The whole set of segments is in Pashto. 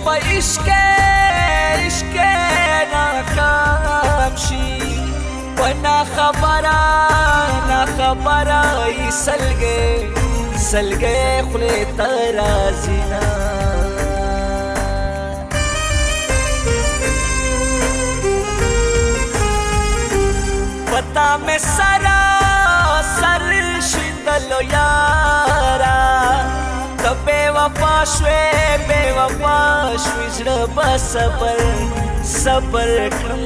په عشق ناکام شي په ناخبره ای سلګۍ خولې ته راځي نه پتا مې سر شیندلو یارا ته بې وفا شوې زړه به صبر کړم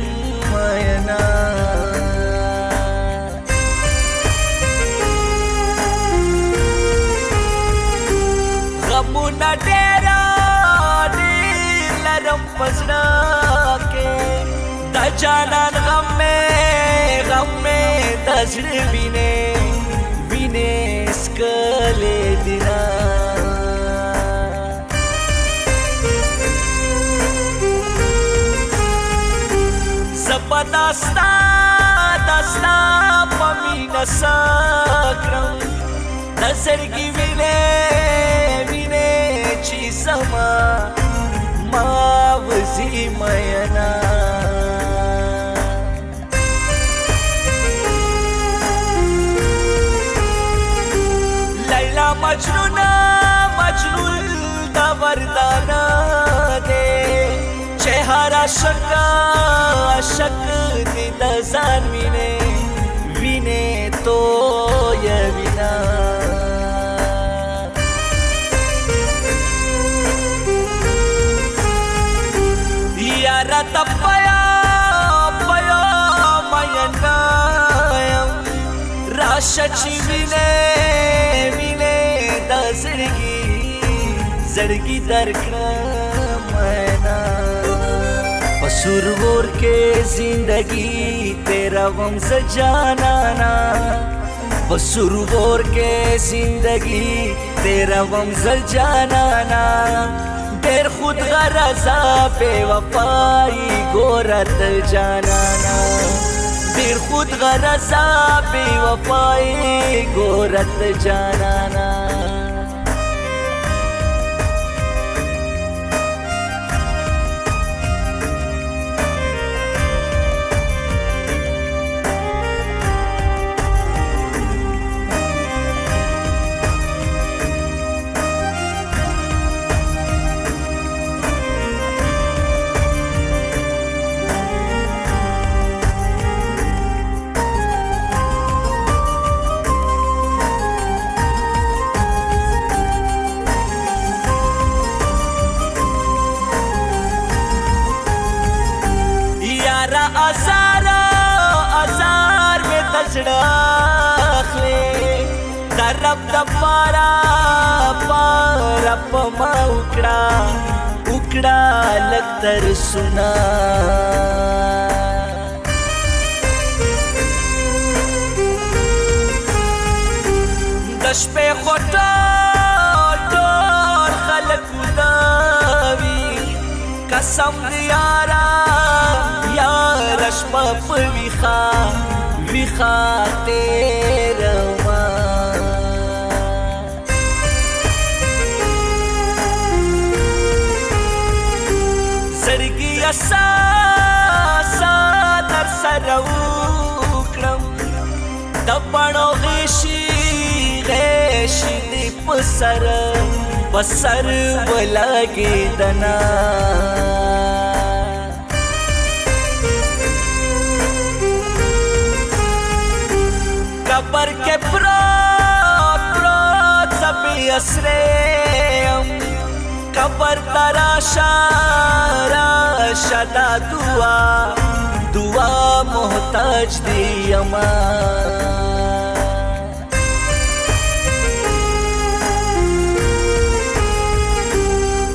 مینا غمونه ډېر لرم په زړه کې د جانان غم مې د زړه وینې څکلې دي نه زه به داستا په مینه سکړم د زړګي وینې چې زما وځي مینا مجنون دا وردانا دے چه هر عاشق دی د ځان وینې تو وینا یارا تپیا مینا راشه چې وینې زړګي درکړم مینا پسرور کې زندگی تیرا غم ز جانانا پسرور کې زندگی تیرا غم ز جانانا ډېر خود غرضا بے وفائی ګورت جانانا ډېر خود غرضا بے وفائی ګورت جانانا ازار میں تجڑا اخلے در رب دپارا پما اکڑا لگتر سنا دش پہ خوٹا ٹور خلق داوی قسم دیارا رشپا ویخا تیرا زړګي اساسا در سره وکړم د بڼو غشي دې په سر ولګېدنه قبر کے پروت سبھی اسریم قبر تراشا دا دعا محتاج دی اما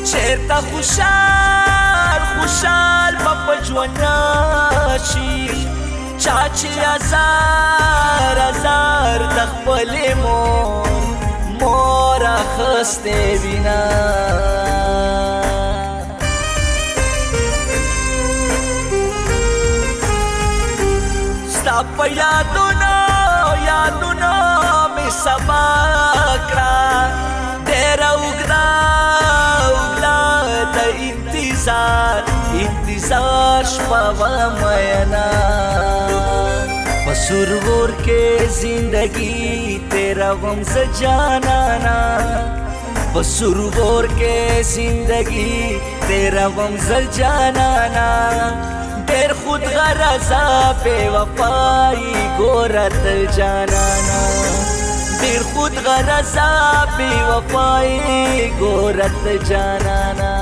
چیرتا خوشال پپ جواناشی چاچی ازار تخپل مور اخسته وینا ستا په یادونو می سبا کړه ډېر اوږده د इंतजार शपवा मयना पसुरवोर के जिंदगी तेरा वम्स जानाना पसुरवोर के जिंदगी तेरा वम्स जानाना देर खुद गरजा बेवफाई गोरत जानाना देर खुद गरजा बेवफाई गोरत जानाना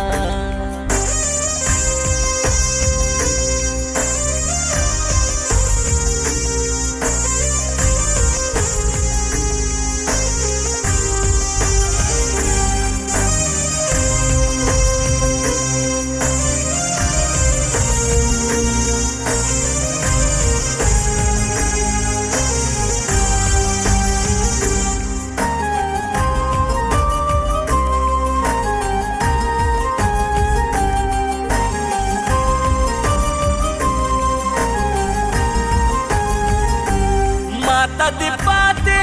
दी पाते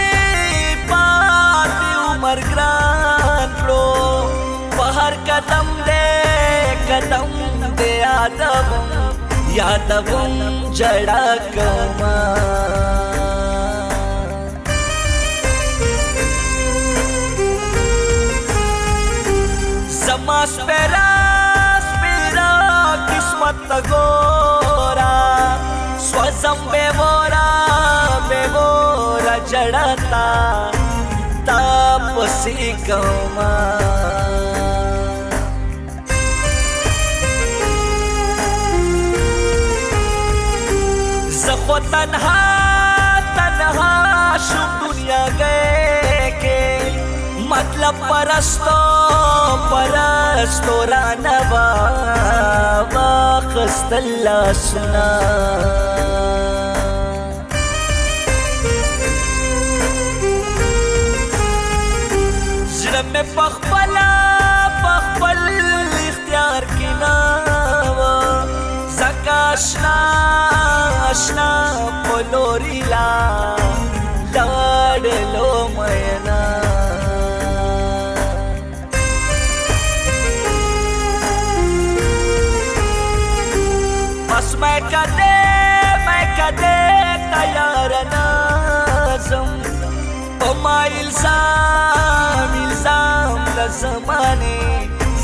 पाते उमर ग्रान लो पहर कदम दे यादवम जड़ा कमा समा स्पेरा किस्मत गोरा स्वजम बेवोरा जड़ता तापसी कौमा जखो तन्हा तन्हा शुभ दुनिया गए के मतलब परस्तो रानवा खस्तल्ला सुना में पखपल इख्तियार की नावा जकाशना आशना पोलोरीला लाडलो मयना बस मैं कदे तैयार नाज़म ओ माइल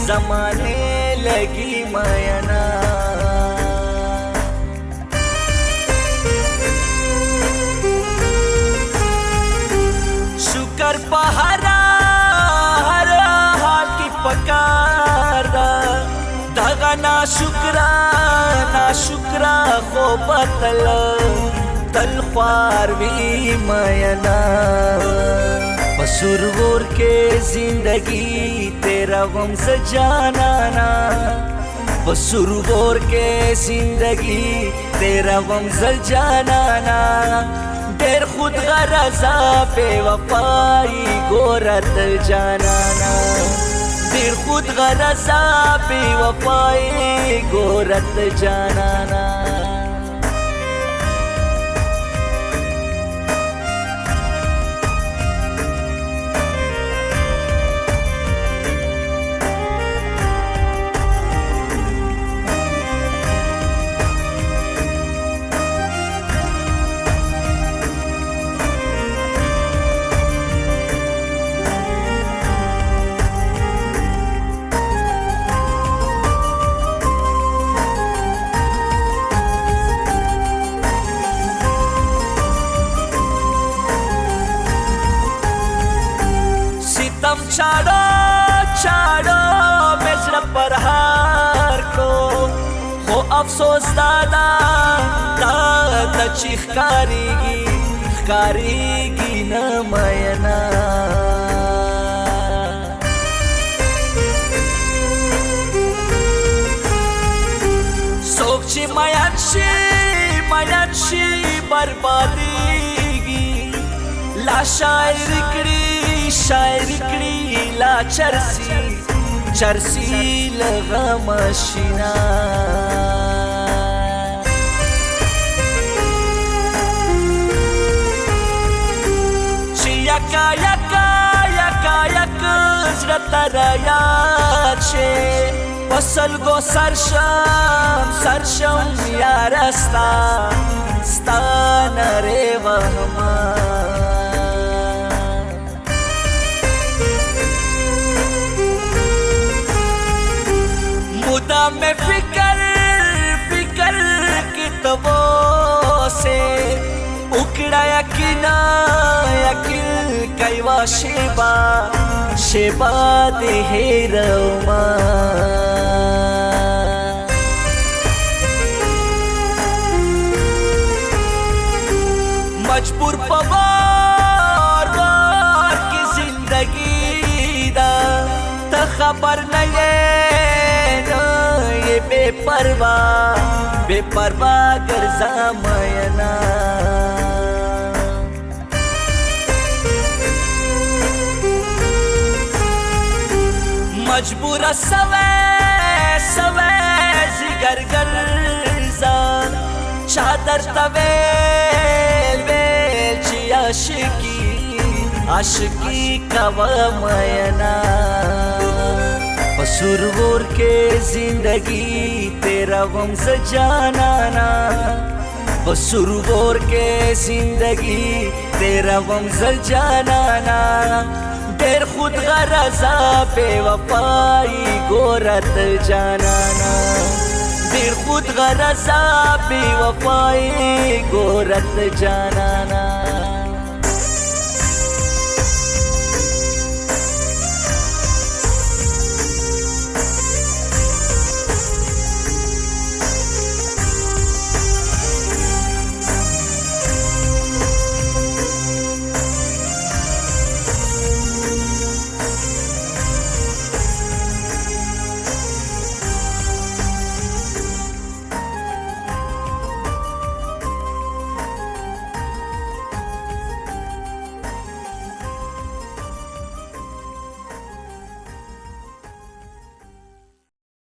ज़माने लगी मयना शुक्र पहरा हर हाल की पकारा धागा ना शुक्रा खो बतल तलख्वार भी मयना पसुरवोर के जिंदगी तेरा वम्स जानाना पसुरवोर के जिंदगी तेरा वम्स जानाना देर खुद गरजा बेवफाई गोरत जानाना देर खुद गरजा बेवफाई गोरत जानाना चाड़ो बेचरा पर हार को हो अफसोस दादा चीख कारीगी न मयना सोची मयांशी बर्बादीगी ला शायरी ला चरसी लगा मशीना yaka zratara yache پسل گو سرشم یارستا ستا نره وهما مدام میں فکر کی تبو سے اکڑا یقینا یقین کئیوا شیبا دے روما مجبور پوار کی زندگی دا تا خبر یہ بے پرواہ گرزا مینا مجبور سوے زگر گرزا چادر تویل چی عاشقی کوا مینا بسرور کے زندگی تیرا غمز جانانا بسرور کے زندگی تیرا غمز جانانا دیر خود غرضا بے وفائی گورت جانانا دیر خود غرضا بے وفائی گورت جانانا